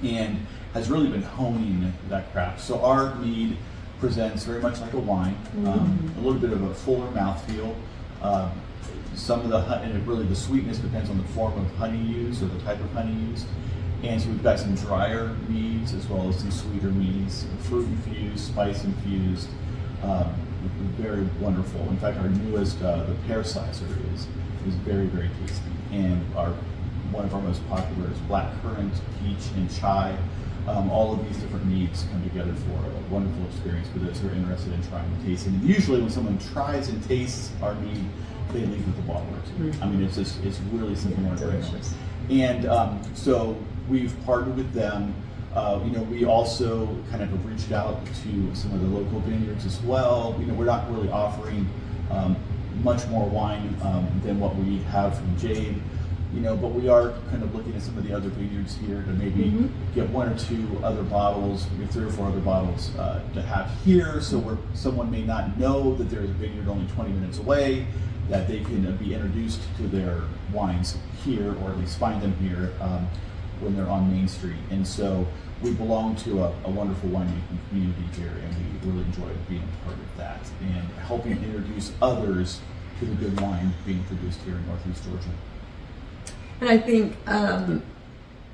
and has really been honing that craft. So our mead presents very much like a wine, a little bit of a fuller mouthfeel. Some of the sweetness depends on the form of honey used or the type of honey used. And so we've got some drier meads as well as some sweeter meads, fruit infused, spice infused, very wonderful. In fact, our newest, the pear slicer, is very, very tasty. And one of our most popular is blackcurrant, peach, and chai. All of these different meads come together for a wonderful experience for those who are interested in trying and tasting. And usually when someone tries and tastes our mead, they leave with a bottle or two. I mean, it's really something wonderful. And so we've partnered with them. We also kind of have reached out to some of the local vineyards as well. We're not really offering much more wine than what we have from Jade, but we are kind of looking at some of the other vineyards here to maybe get 1 or 2 other bottles, maybe 3 or 4 other bottles to have here, so where someone may not know that there's a vineyard only 20 minutes away, that they can be introduced to their wines here, or at least find them here when they're on Main Street. And so we belong to a wonderful winemaking community here, and we really enjoy being a part of that and helping introduce others to the good wine being produced here in Northeast Georgia. And I think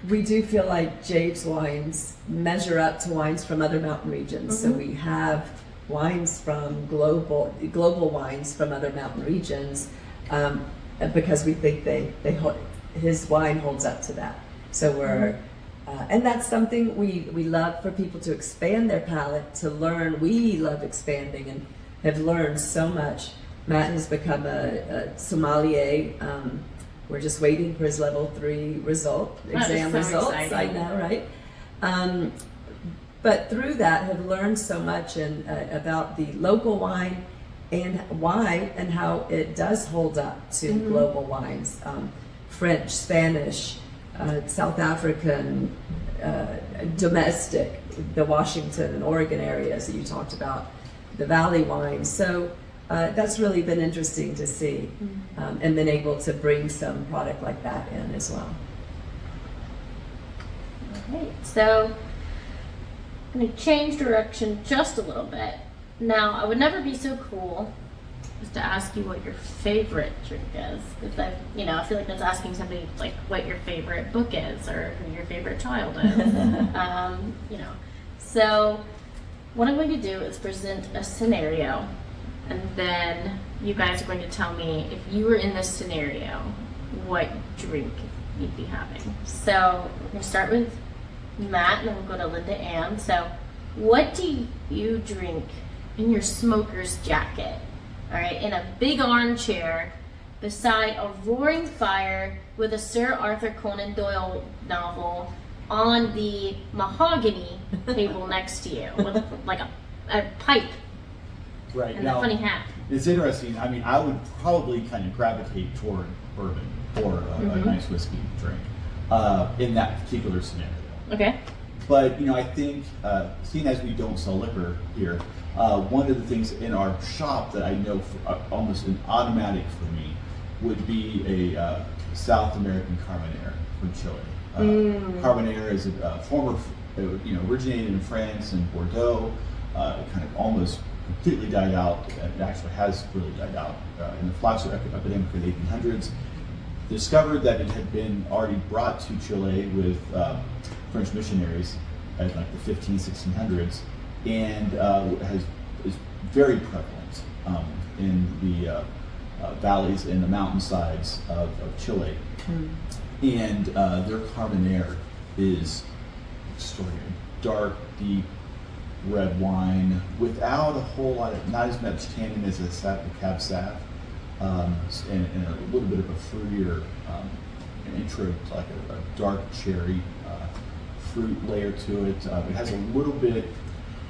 we do feel like Jade's wines measure up to wines from other mountain regions. So we have wines from global wines from other mountain regions because we think his wine holds up to that. So we're and that's something we love for people to expand their palate, to learn. We love expanding and have learned so much. Matt has become a sommelier. We're just waiting for his level 3 exam results. Exciting. I know, right? But through that, have learned so much about the local wine and why and how it does hold up to global wines, French, Spanish, South African, domestic, the Washington and Oregon areas that you talked about, the Valley wines. So that's really been interesting to see, and been able to bring some product like that in as well. Okay, so I'm going to change direction just a little bit. Now, I would never be so cool as to ask you what your favorite drink is, because I feel like that's asking somebody like what your favorite book is or who your favorite child is. So what I'm going to do is present a scenario, and then you guys are going to tell me if you were in this scenario, what drink you'd be having. So we're going to start with Matt, and then we'll go to Lynda Ann. So what do you drink in your smoker's jacket? All right, in a big armchair beside a roaring fire with a Sir Arthur Conan Doyle novel on the mahogany table next to you with like a pipe Right. and Now, a funny hat. it's interesting. I mean, I would probably kind of gravitate toward bourbon or a nice whiskey drink in that particular scenario. Okay. But, I think, seeing as we don't sell liquor here, one of the things in our shop that I know for, almost an automatic for me would be a South American Carmenere from Chile. Carmenere is a former, originated in France and Bordeaux, kind of almost completely died out. It actually has really died out in the flax epidemic in the 1800s. Discovered that it had been already brought to Chile with French missionaries in like the 1600s, and is very prevalent in the valleys and the mountainsides of Chile. And their Carmenere is extraordinary. Dark, deep red wine without a whole lot of, not as much tannin as a Cab Sav, and a little bit of a fruitier intro to like a dark cherry fruit layer to it. It has a little bit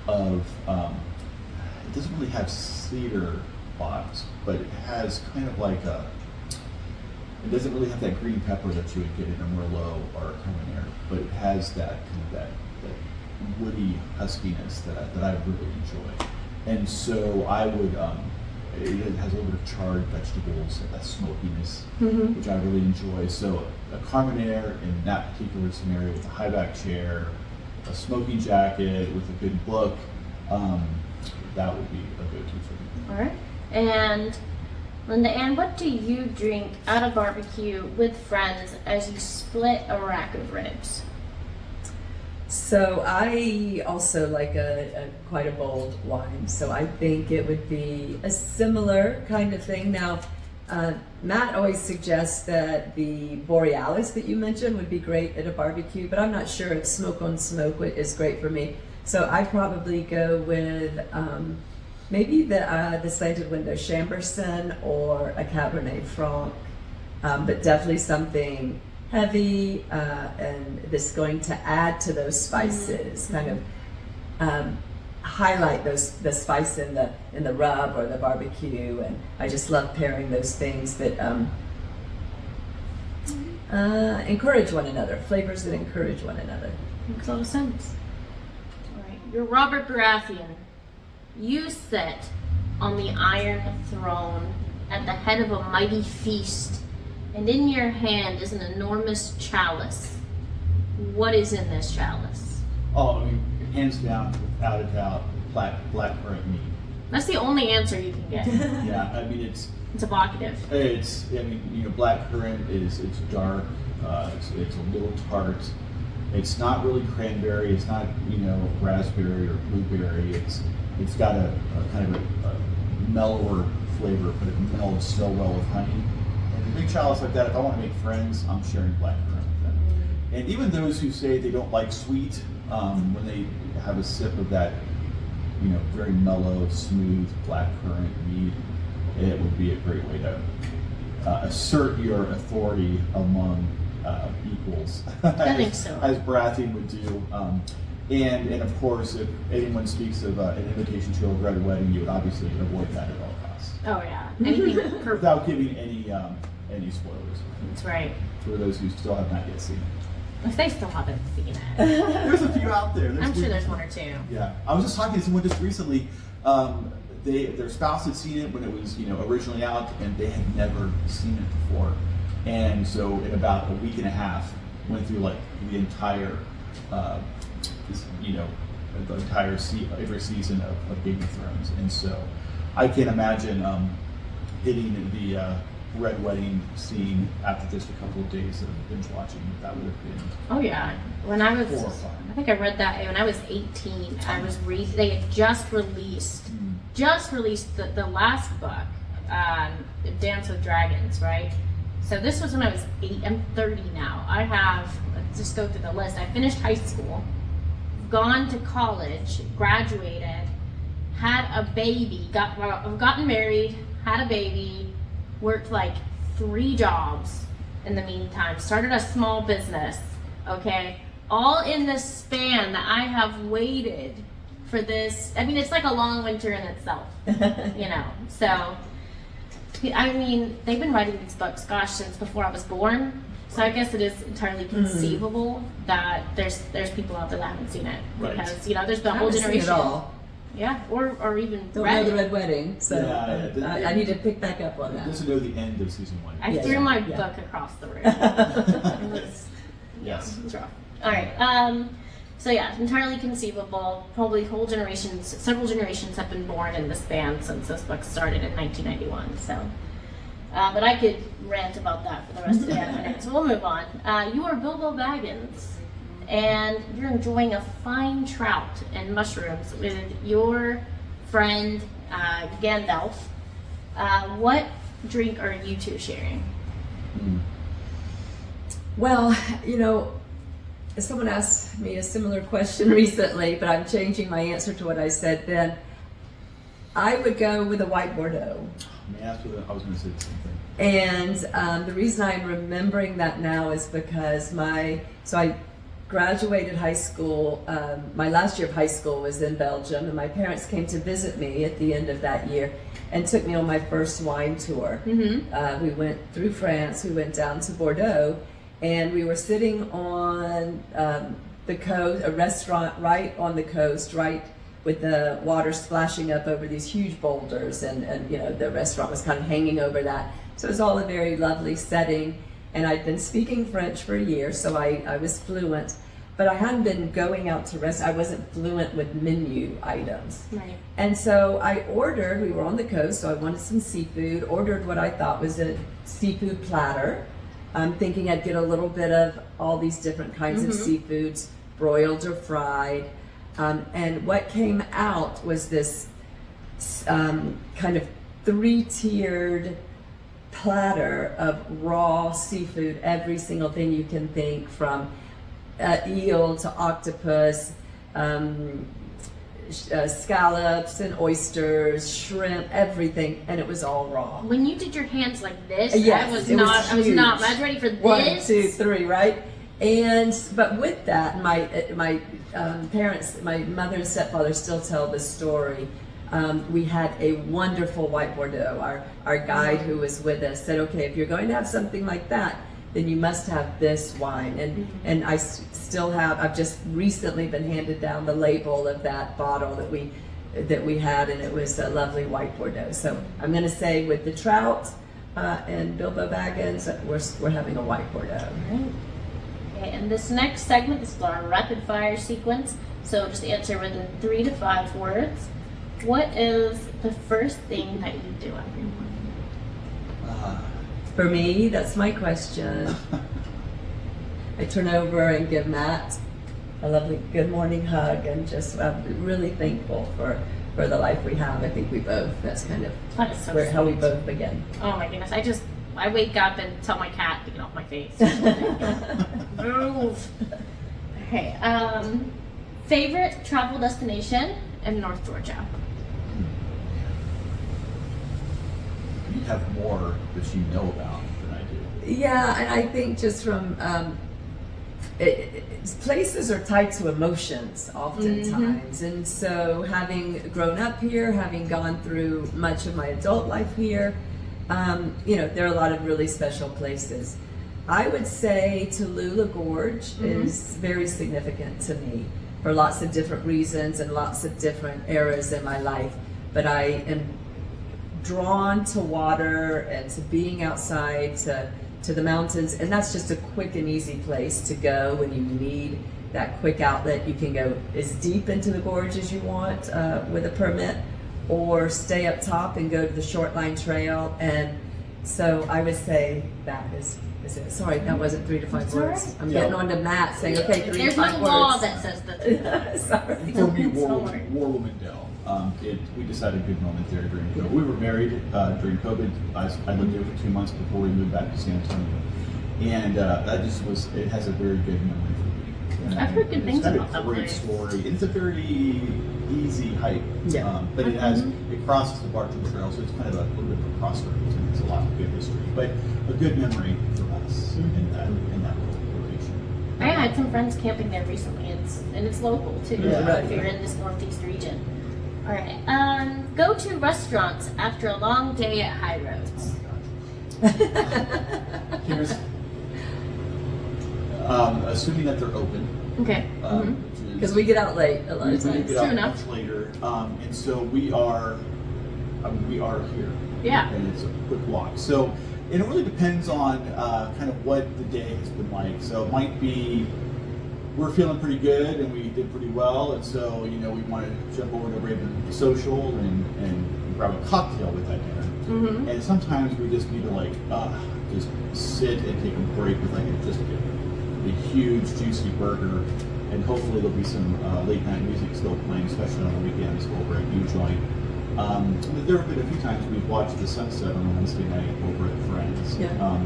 of, it doesn't really have cedar bodies, but it has kind of like it doesn't really have that green pepper that you would get in a Merlot or a Carmenere, but it has that kind of that woody huskiness that I really enjoy. And so I would, it has a little bit of charred vegetables and that smokiness, which I really enjoy. So a Carmenere in that particular scenario with a high back chair, a smoking jacket with a good book, that would be a go-to for me. All right. And Lynda Ann, what do you drink at a barbecue with friends as you split a rack of ribs? So I also like quite a bold wine. So I think it would be a similar kind of thing. Now, Matt always suggests that the Borealis that you mentioned would be great at a barbecue, but I'm not sure if smoke on smoke is great for me. So I'd probably go with maybe the Slanted Window Chamberson or a Cabernet Franc, but definitely something heavy, and this is going to add to those spices, kind of highlight the spice in the rub or the barbecue, and I just love pairing those things that encourage one another, flavors that encourage one another. Makes a lot of sense. All right, you're Robert Baratheon. You sit on the Iron Throne at the head of a mighty feast, and in your hand is an enormous chalice. What is in this chalice? Oh, I mean, hands down, without a doubt, black currant mead. That's the only answer you can get. Yeah, I mean it's evocative. Black currant it's dark, it's a little tart. It's not really cranberry. It's not raspberry or blueberry. It's got a kind of a mellower flavor, but it mellows so well with honey. And a big chalice like that, if I want to make friends, I'm sharing black currant with them. And even those who say they don't like sweet, when they have a sip of that, very mellow, smooth black currant mead, it would be a great way to assert your authority among equals. I think so. As Baratheon would do. And of course, if anyone speaks of an invitation to a red wedding, you would obviously avoid that at all costs. Oh yeah, anything Without giving any spoilers. That's right. For those who still have not yet seen it. If they still haven't seen it. There's a few out there. I'm sure there's one or two. Yeah, I was just talking to someone just recently. Their spouse had seen it when it was originally out, and they had never seen it before. And so in about a week and a half, went through like the entire, every season of Game of Thrones. And so I can't imagine hitting the red wedding scene after just a couple of days of binge watching. That would have been. Oh yeah, when I was, horrifying. I think I read that when I was 18. They had just released the last book, Dance with Dragons, right? So this was when I was 8. I'm 30 now. Let's just go through the list. I finished high school, gone to college, graduated, had a baby, gotten married, had a baby, worked like 3 jobs in the meantime, started a small business, okay? All in the span that I have waited for this. I mean, it's like a long winter in itself, So, I mean, they've been writing these books, since before I was born. So I guess it is entirely conceivable that there's people out there that haven't seen it. Right. Because, there's the whole I haven't generation. seen it all. Yeah, or even Don't read know the it. Red Wedding, so I need to pick back up on that. Doesn't know the end of season 1. I threw my book across the room. Yes. It's rough. All right. So yeah, entirely conceivable. Probably several generations have been born in the span since this book started in 1991. So, but I could rant about that for the rest of the afternoon. So we'll move on. You are Bilbo Baggins, and you're enjoying a fine trout and mushrooms with your friend Gandalf. What drink are you two sharing? Well, someone asked me a similar question recently, but I'm changing my answer to what I said then. I would go with a white Bordeaux. I was going to say the same thing. And the reason I'm remembering that now is because I graduated high school. My last year of high school was in Belgium, and my parents came to visit me at the end of that year and took me on my first wine tour. We went through France, we went down to Bordeaux, and we were sitting on the coast, a restaurant right on the coast, right with the water splashing up over these huge boulders, and the restaurant was kind of hanging over that. So it was all a very lovely setting, and I'd been speaking French for a year, so I was fluent, but I hadn't been going out to I wasn't fluent with menu items. Right. And so we were on the coast, so I wanted some seafood, ordered what I thought was a seafood platter. I'm thinking I'd get a little bit of all these different kinds of seafoods, broiled or fried. And what came out was this kind of 3-tiered platter of raw seafood, every single thing you can think, from eel to octopus, scallops and oysters, shrimp, everything, and it was all raw. When you did your hands like this, Yes, I was it was not. I was huge. not. I was ready for this. 1, 2, 3, right? But with that, my parents, my mother and stepfather still tell this story. We had a wonderful white Bordeaux. Our guide who was with us said, okay, if you're going to have something like that, then you must have this wine. And I still have, I've just recently been handed down the label of that bottle that we had, and it was a lovely white Bordeaux. So I'm going to say with the trout and Bilbo Baggins, we're having a white Bordeaux. Right. Okay, and this next segment, this is our rapid fire sequence. So just answer within 3 to 5 words. What is the first thing that you do every morning? For me, that's my question. I turn over and give Matt a lovely good morning hug, and just I'm really thankful for the life we have. I think we both, that's kind of That is so how we sweet. both begin. Oh my goodness, I wake up and tell my cat to get off my face. Move. Okay, favorite travel destination in North Georgia? You have more that you know about than I do. Yeah, and I think just from places are tied to emotions oftentimes, and so having grown up here, having gone through much of my adult life here, there are a lot of really special places. I would say Tallulah Gorge is very significant to me for lots of different reasons and lots of different eras in my life, but I am drawn to water and to being outside, to the mountains, and that's just a quick and easy place to go when you need that quick outlet. You can go as deep into the gorge as you want with a permit, or stay up top and go to the short line trail. And so I would say that is it. Sorry, that wasn't 3 to 5 That's words. all right. I'm getting on to Matt saying, okay, 3 There's to 5 no words. law that says that. Sorry. For me, Don't worry. War Woman we just had a good moment there during COVID. We were married during COVID. I lived there for 2 months before we moved back to San Antonio, and that just was. It has a very good memory for me. And I've heard good things about that It's got a great place. story. It's a very easy hike, Yeah. but it crosses the Barton Trail, so it's kind of a little bit of a crossroads, and it's a lot of good history. But a good memory for us in that location. I had some friends camping there recently. It's local too. Yeah, right. If you're in this northeast region. All right. Go to restaurants after a long day at Highroads. Here's assuming that they're open. Okay. Because we get out late a lot of We times. get out True enough. much later, and so we are here. Yeah. And it's a quick walk. So it really depends on kind of what the day has been like. So it might be we're feeling pretty good and we did pretty well, and so we want to jump over to Raven Social and grab a cocktail with that dinner. And sometimes we just need to just sit and take a break with a huge juicy burger, and hopefully there'll be some late night music still playing, especially on the weekends over at U Joint. There have been a few times we've watched the sunset on a Wednesday night over at Friends. Yeah.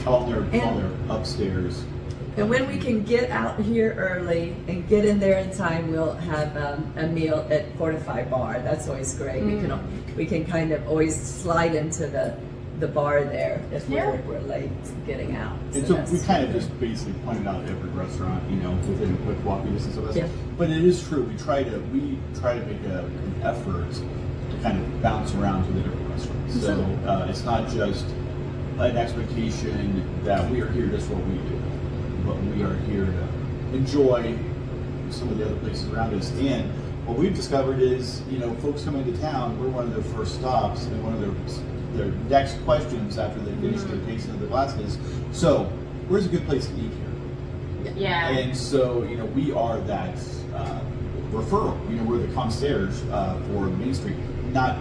While they're upstairs. And when we can get out here early and get in there in time, we'll have a meal at Fortify Bar. That's always great. We can kind of always slide into the bar there if we're late getting out. And so we kind of just basically pointed out every restaurant, within a quick walking distance of us. Yeah. But it is true. We try to make an effort to kind of bounce around to the different restaurants. So it's not just an expectation that we are here just for what we do, but we are here to enjoy some of the other places around us. And what we've discovered is, folks come into town, we're one of their first stops, and one of their next questions after they finish their tasting of the glasses. So, where's a good place to eat here? Yeah. And so, we are that referral. We're the concierge for Main Street, not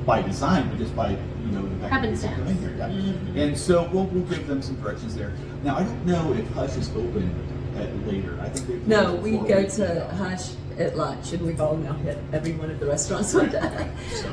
by design, but just by the fact that people come in here. Yeah. And so we'll give them some directions there. Now, I don't know if Hush is open later. I think No, we go to Hush at lunch, and we've all now hit every one of the restaurants we're at.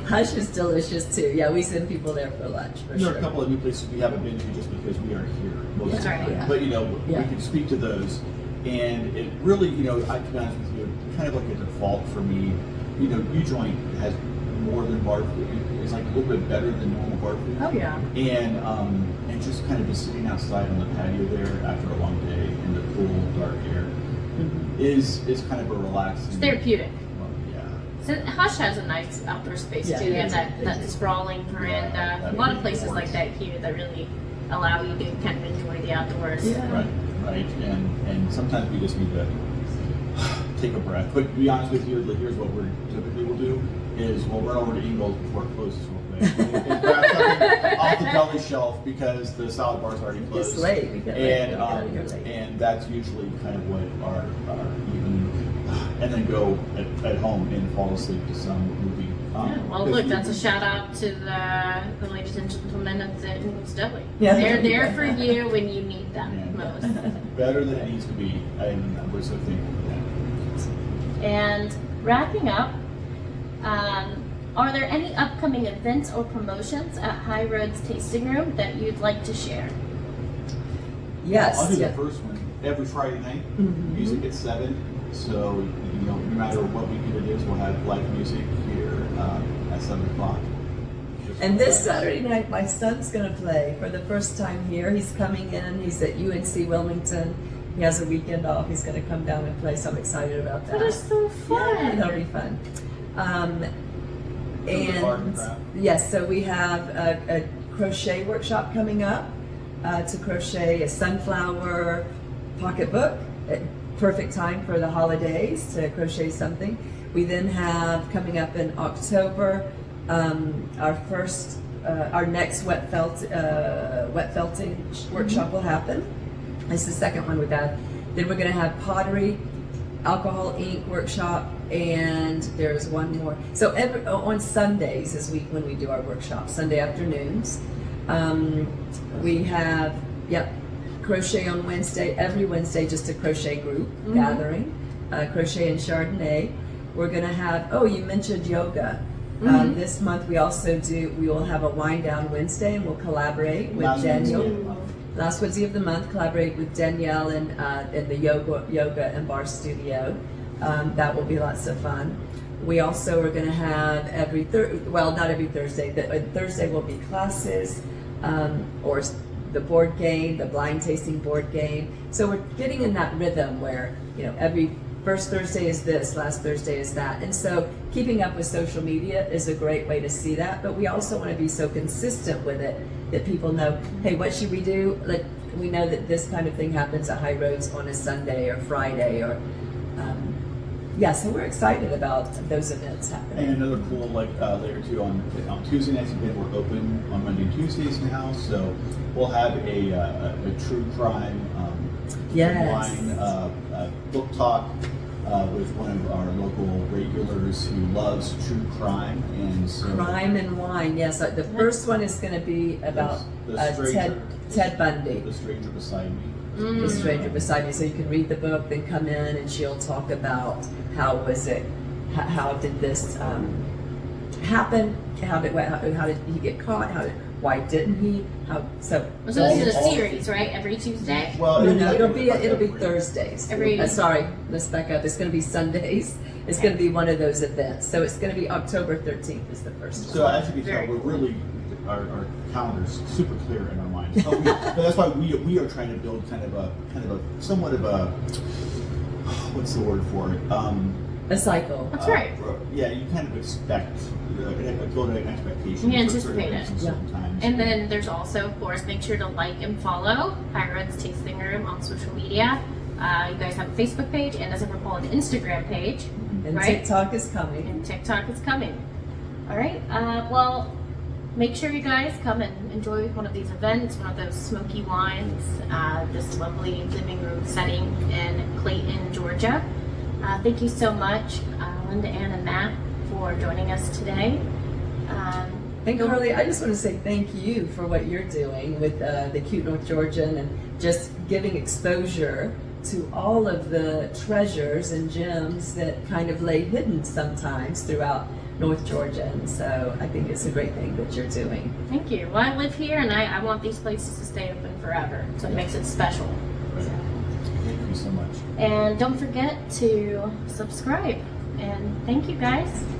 Hush is delicious too. Yeah, we send people there for lunch for There sure. are a couple of new places we haven't been to just because we are here most of the That's time. right. But we can speak to those, and it really, I to be honest with you, kind of like a default for me. U-Joint has more than bar food. It's like a little bit better than normal bar food. Oh yeah. And just kind of be sitting outside on the patio there after a long day in the cool, dark air is kind of a relaxing. It's therapeutic. Well, yeah. So Hush has a nice outdoor space Yeah, too. They they have do. that sprawling veranda. Yeah, A lot of places like that here that really allow you to kind of enjoy the outdoors. Yeah. Right. And sometimes we just need to take a breath. But to be honest with you, here's what we typically will do is we'll run over to Ingles before it closes real quick and grab something off the deli shelf because the salad bar's already closed. It's late. We get late. And that's usually kind of what our evening, and then go at home and fall asleep to some movie. Yeah, well, look, that's a shout out to the ladies and gentlemen at the Ingles Deli. Yeah. They're there for you when you need them Yeah. most. Better than it needs to be. And we're so thankful for that. And wrapping up, are there any upcoming events or promotions at Highroads Tasting Room that you'd like to share? Yes. I'll do yeah. the first one. Every Friday night, music at 7. So, no matter what weekend it is, we'll have live music here at 7 o'clock. And this Saturday night, my son's going to play for the first time here. He's coming in. He's at UNC Wilmington. He has a weekend off. He's going to come down and play, so I'm excited about that. That is so fun. Yeah, that'll be fun. Art and craft. Yes, so we have a crochet workshop coming up to crochet a sunflower pocketbook. Perfect time for the holidays to crochet something. We then have coming up in October our next wet felting workshop will happen. It's the second one with that. Then we're going to have pottery, alcohol ink workshop, and there's one more. So on Sundays is when we do our workshop, Sunday afternoons. We have crochet on Wednesday, every Wednesday, just a crochet group gathering, crochet and Chardonnay. We're going to have, you mentioned yoga. This month we will have a wind down Wednesday, and we'll collaborate with Daniel. Last Wednesday of the month, collaborate with Danielle in the yoga and bar studio. That will be lots of fun. We also are going to have not every Thursday. Thursday will be classes or the board game, the blind tasting board game. So we're getting in that rhythm where every first Thursday is this, last Thursday is that. And so keeping up with social media is a great way to see that, but we also want to be so consistent with it that people know, hey, what should we do? Like, we know that this kind of thing happens at Highroads on a Sunday or Friday or so we're excited about those events happening. And another cool, later too, on Tuesday nights again, we're open on Monday and Tuesdays now, so we'll have a true crime online book talk with one of our local regulars who loves true crime, and so crime and wine. Yes, the first one is going to be about Ted Bundy. The Stranger Beside Me. The Stranger Beside Me. So you can read the book, then come in, and she'll talk about how did this happen? How did he get caught? Why didn't he? So this is a series, right? Every Tuesday. Well, no, it'll be Thursdays. Sorry, let's back up. It's going to be Sundays. It's going to be one of those events. So it's going to be October 13th is the first one. So as you can tell, we're really our calendar's super clear in our minds. But that's why we are trying to build kind of a somewhat of a what's the word for it? A cycle. That's right. Yeah, you kind of expect build an expectation. You anticipate it. Sometimes. And then there's also, of course, make sure to like and follow Highroads Tasting Room on social media. You guys have a Facebook page and, as I recall, an Instagram page. And right? TikTok is coming. And TikTok is coming. All right. Well, make sure you guys come and enjoy one of these events, one of those smoky wines, this lovely living room setting in Clayton, Georgia. Thank you so much, Lynda Ann and Matt, for joining us today. And Carly, I just want to say thank you for what you're doing with the Cute North Georgian and just giving exposure to all of the treasures and gems that kind of lay hidden sometimes throughout North Georgia. And so I think it's a great thing that you're doing. Thank you. Well, I live here and I want these places to stay open forever. So it makes it special. Right. Thank you so much. And don't forget to subscribe. And thank you guys.